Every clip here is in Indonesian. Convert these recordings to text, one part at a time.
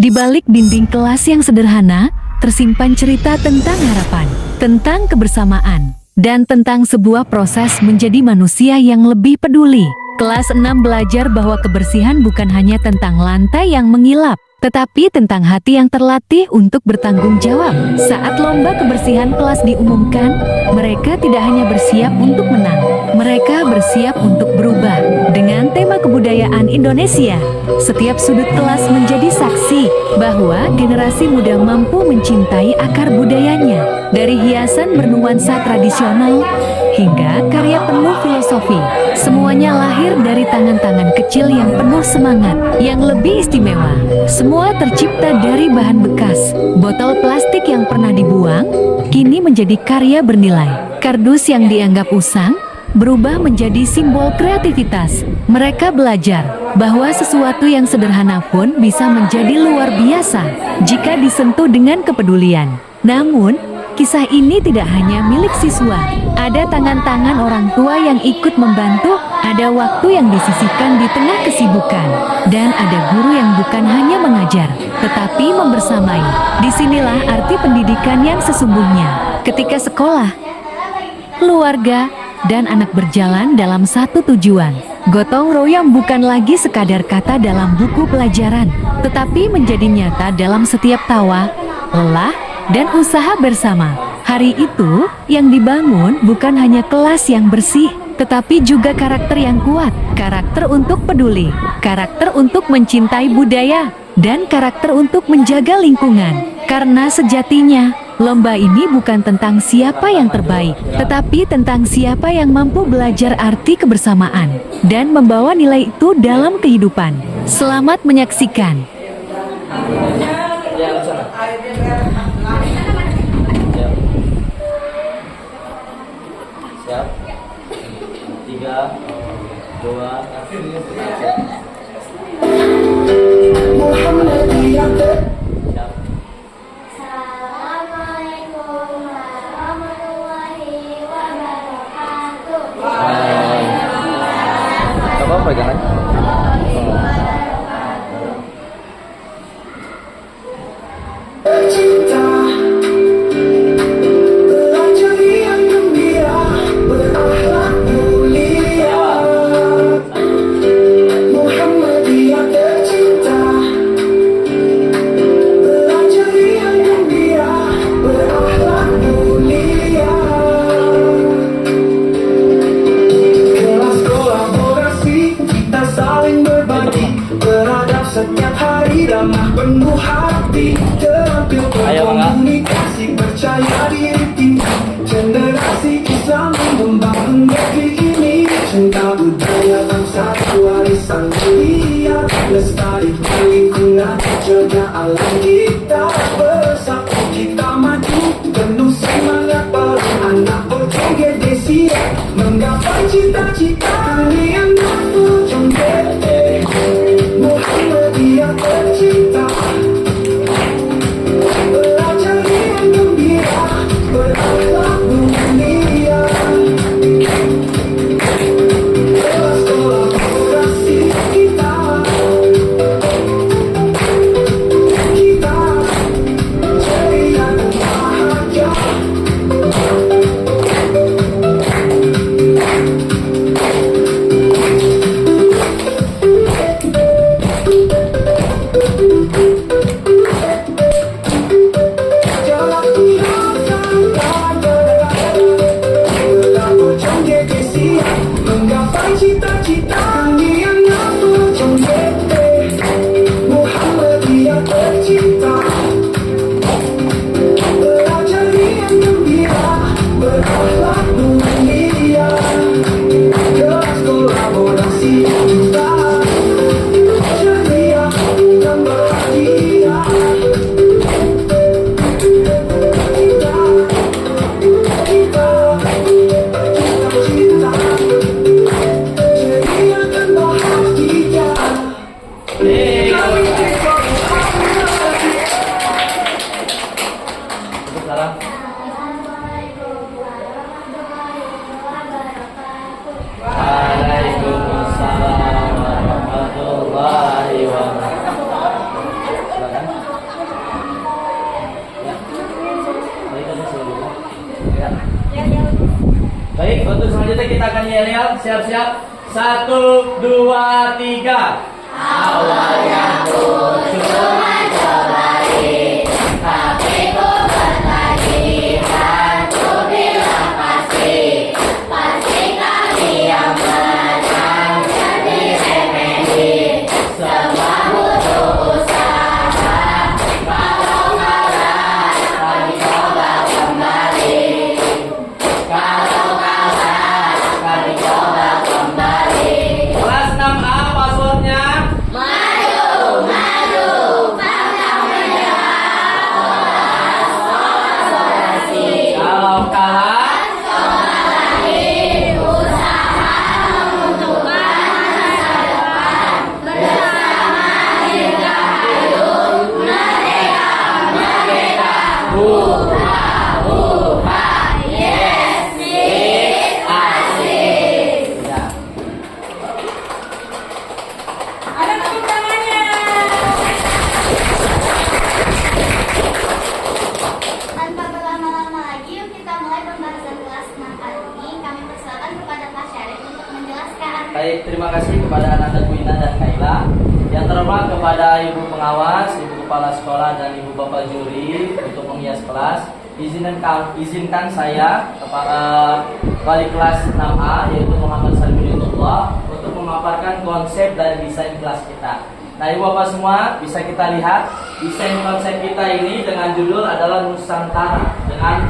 Di balik dinding kelas yang sederhana, tersimpan cerita tentang harapan, tentang kebersamaan, dan tentang sebuah proses menjadi manusia yang lebih peduli. Kelas 6 belajar bahwa kebersihan bukan hanya tentang lantai yang mengilap, tetapi tentang hati yang terlatih untuk bertanggung jawab. Saat lomba kebersihan kelas diumumkan, mereka tidak hanya bersiap untuk menang, mereka bersiap untuk berubah. Dengan tema kebudayaan Indonesia, setiap sudut kelas menjadi saksi bahwa generasi muda mampu mencintai akar budayanya. Dari hiasan bernuansa tradisional hingga karya penuh filosofi, semuanya lahir dari tangan-tangan kecil yang penuh semangat. Yang lebih istimewa, semua tercipta dari bahan bekas. Botol plastik yang pernah dibuang, kini menjadi karya bernilai. Kardus yang dianggap usang, berubah menjadi simbol kreativitas. Mereka belajar bahwa sesuatu yang sederhana pun bisa menjadi luar biasa jika disentuh dengan kepedulian. Namun, kisah ini tidak hanya milik siswa. Ada tangan-tangan orang tua yang ikut membantu, ada waktu yang disisihkan di tengah kesibukan, dan ada guru yang bukan hanya mengajar, tetapi membersamai. Disinilah arti pendidikan yang sesungguhnya. Ketika sekolah, keluarga, dan anak berjalan dalam satu tujuan, gotong royong bukan lagi sekadar kata dalam buku pelajaran, tetapi menjadi nyata dalam setiap tawa, lelah, dan usaha bersama. Hari itu, yang dibangun bukan hanya kelas yang bersih, tetapi juga karakter yang kuat, karakter untuk peduli, karakter untuk mencintai budaya, dan karakter untuk menjaga lingkungan. Karena sejatinya, lomba ini bukan tentang siapa yang terbaik, tetapi tentang siapa yang mampu belajar arti kebersamaan, dan membawa nilai itu dalam kehidupan. Selamat menyaksikan. Siap. 3, 2, 1. Assalamualaikum warahmatullahi wabarakatuh. Apa pegangan? Setiap hari ramah penuh hati, terampil berkomunikasi, percaya diri tinggi, generasi Islam membangun negeri ini. Cinta budaya bangsa warisan mulia, lestarikan lingkungan, jaga alam kita. Bersatu kita maju, penuh semangat para anak berjoget desi, menggapai cita-cita kalian berujung gede. Muhammadiyah tercinta, belajar yang gembira, berakhlak mulia. Kelas kolaborasi kita ceria dan bahagia. Mari kita akan yel-yel, siap-siap. 1, 2, 3. Awalnya ku cuma cobain, tapi ku bertagihan, ku bilang pasti kami yang menang, jadi remehin, semua butuh usaha, kalau kalah, kami coba kembali, kalau kalah, kami coba kembali. Kelas 6A passwordnya kalau kalah Ada tepuk tangannya. Tanpa berlama-lama lagi, yuk kita mulai pembahasan kelas 6 kali ini. Kami persilakan kepada Pak Syarif untuk menjelaskan. Baik, terima kasih kepada Ananda Kuina dan Kaila. Yang terhormat kepada Ibu Pengawas, Ibu Kepala Sekolah, dan Ibu Bapak Juri untuk menghias kelas. Izinkan saya kepada wali kelas 6A yaitu Muhammad Salimudinullah untuk memaparkan konsep dari desain kelas kita. Nah, Ibu Bapak semua bisa kita lihat desain konsep kita ini dengan judul adalah Nusantara dengan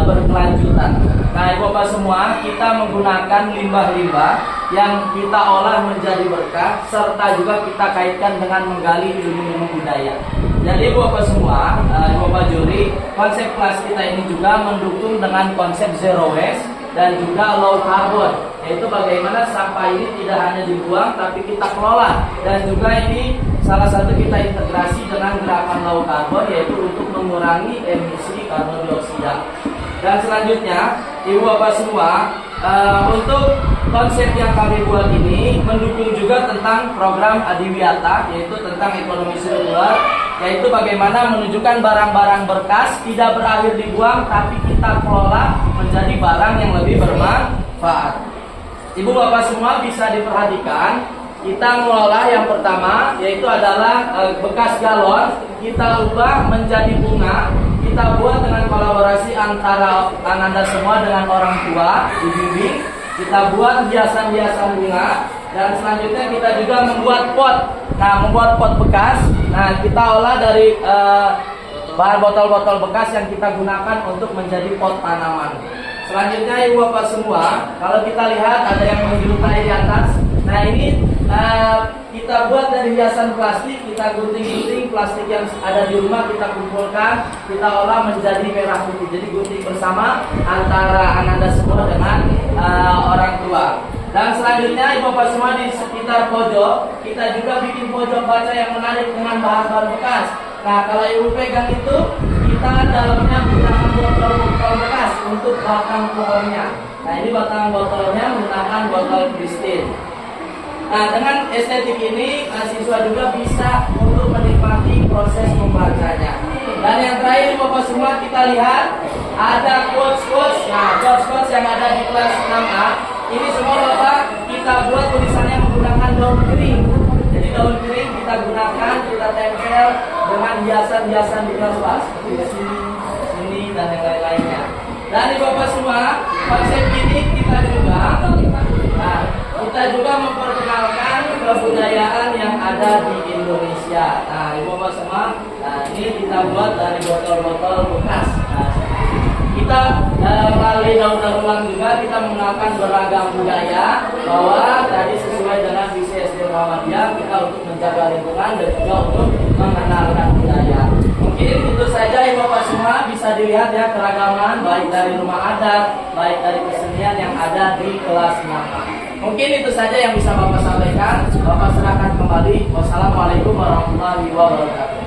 berkelanjutan. Nah, Ibu Bapak semua, kita menggunakan limbah-limbah yang kita olah menjadi berkah serta juga kita kaitkan dengan menggali ilmu-ilmu budaya. Jadi Ibu Bapak semua, Ibu Bapak Juri, konsep kelas kita ini juga mendukung dengan konsep zero waste dan juga low carbon, yaitu bagaimana sampah ini tidak hanya dibuang tapi kita kelola, dan juga ini salah satu kita integrasi dengan gerakan low carbon yaitu untuk mengurangi emisi karbon dioksida. Dan selanjutnya Ibu Bapak semua, untuk konsep yang kami buat ini mendukung juga tentang program Adiwiyata, yaitu tentang ekonomi sirkular, yaitu bagaimana menunjukkan barang-barang bekas tidak berakhir dibuang tapi kita kelola menjadi barang yang lebih bermanfaat. Ibu Bapak semua bisa diperhatikan, kita mengelola yang pertama yaitu adalah bekas galon, kita ubah menjadi bunga. Kita buat dengan kolaborasi antara Ananda semua dengan orang tua, dibimbing. Kita buat hiasan-hiasan bunga, dan selanjutnya kita juga membuat pot. Nah, membuat pot bekas. Nah, kita olah dari bahan botol-botol bekas yang kita gunakan untuk menjadi pot tanaman. Selanjutnya Ibu Bapak semua, kalau kita lihat ada yang menjuntai di atas. Nah, ini kita buat dari hiasan plastik, kita gunting-gunting plastik yang ada di rumah, kita kumpulkan, kita olah menjadi merah putih. Jadi gunting bersama antara Ananda semua dengan orang tua. Dan selanjutnya Ibu Bapak semua di sekitar pojok, kita juga bikin pojok baca yang menarik dengan bahan-bahan bekas. Nah, kalau Ibu pegang itu, kita dalamnya menggunakan botol-botol bekas untuk batang pohonnya. Nah, ini batang botolnya menggunakan botol kristin. Nah, dengan estetik ini, siswa juga bisa untuk menikmati proses membacanya. Dan yang terakhir Bapak semua, kita lihat ada quotes-quotes. Nah, quotes-quotes yang ada di kelas 6A ini semua Bapak kita buat tulisannya menggunakan daun kering. Jadi daun kering kita gunakan, kita tempel dengan hiasan-hiasan di kelas seperti di sini, dan yang lain-lainnya. Dan Bapak semua, konsep ini kita juga memperkenalkan kebudayaan yang ada di Indonesia. Nah, Ibu Bapak semua, ini kita buat dari botol-botol bekas. Nah, kita melalui daun-daun ulang juga kita mengenalkan beragam budaya, bahwa tadi sesuai dengan visi SD Muhammadiyah kita untuk menjaga lingkungan dan juga untuk mengenalkan budaya. Mungkin itu saja Ibu Bapak semua, bisa dilihat ya keragaman baik dari rumah adat, baik dari kesenian yang ada di kelas 6. Mungkin itu saja yang bisa Bapak sampaikan. Bapak serahkan kembali. Wassalamualaikum warahmatullahi wabarakatuh.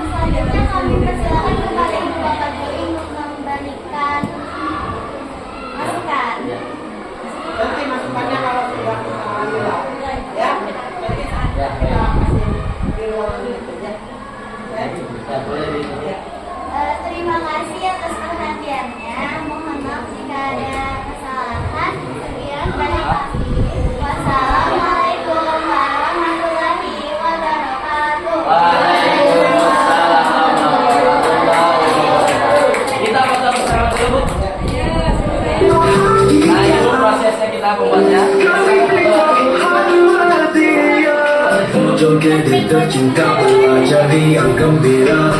Selanjutnya kami persilakan kepada Ibu Bapak Juri untuk memberikan masukan. Nanti masukannya kalau sudah kita ambil ya. Nanti kita kasih di ruang itu ya. Wassalamualaikum warahmatullahi wabarakatuh. Waalaikumsalam warahmatullahi wabarakatuh. Kita foto bersama dulu, Bu. Nah, itu prosesnya kita membuatnya. Joget tercinta belajar yang gembira.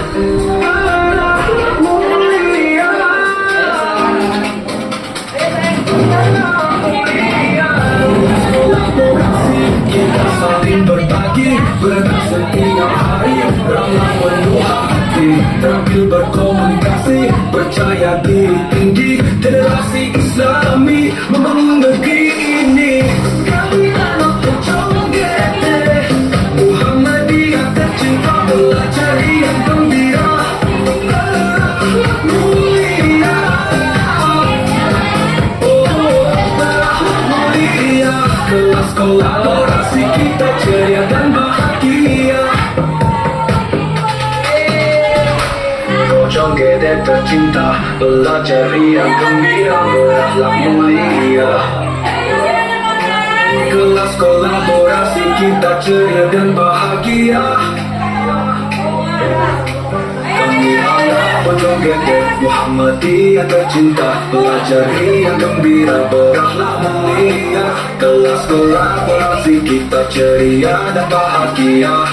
Kita saling berbagi, berenang setiap hari, ramah penuh hati, terampil berkomunikasi, percaya diri tinggi, generasi Islami membangun negeri ini. Kami anak berjoget, Muhammadiyah tercinta belajar yang gembira. Mulia, mulia, kelas kolaborasi kita ceria dan bahagia. Joget tercinta belajar yang gembira, berakhlak mulia. Kelas kolaborasi kita ceria dan bahagia. Kami anak berjoget Muhammadiyah tercinta belajar yang gembira, berakhlak mulia. Kelas kolaborasi kita ceria dan bahagia.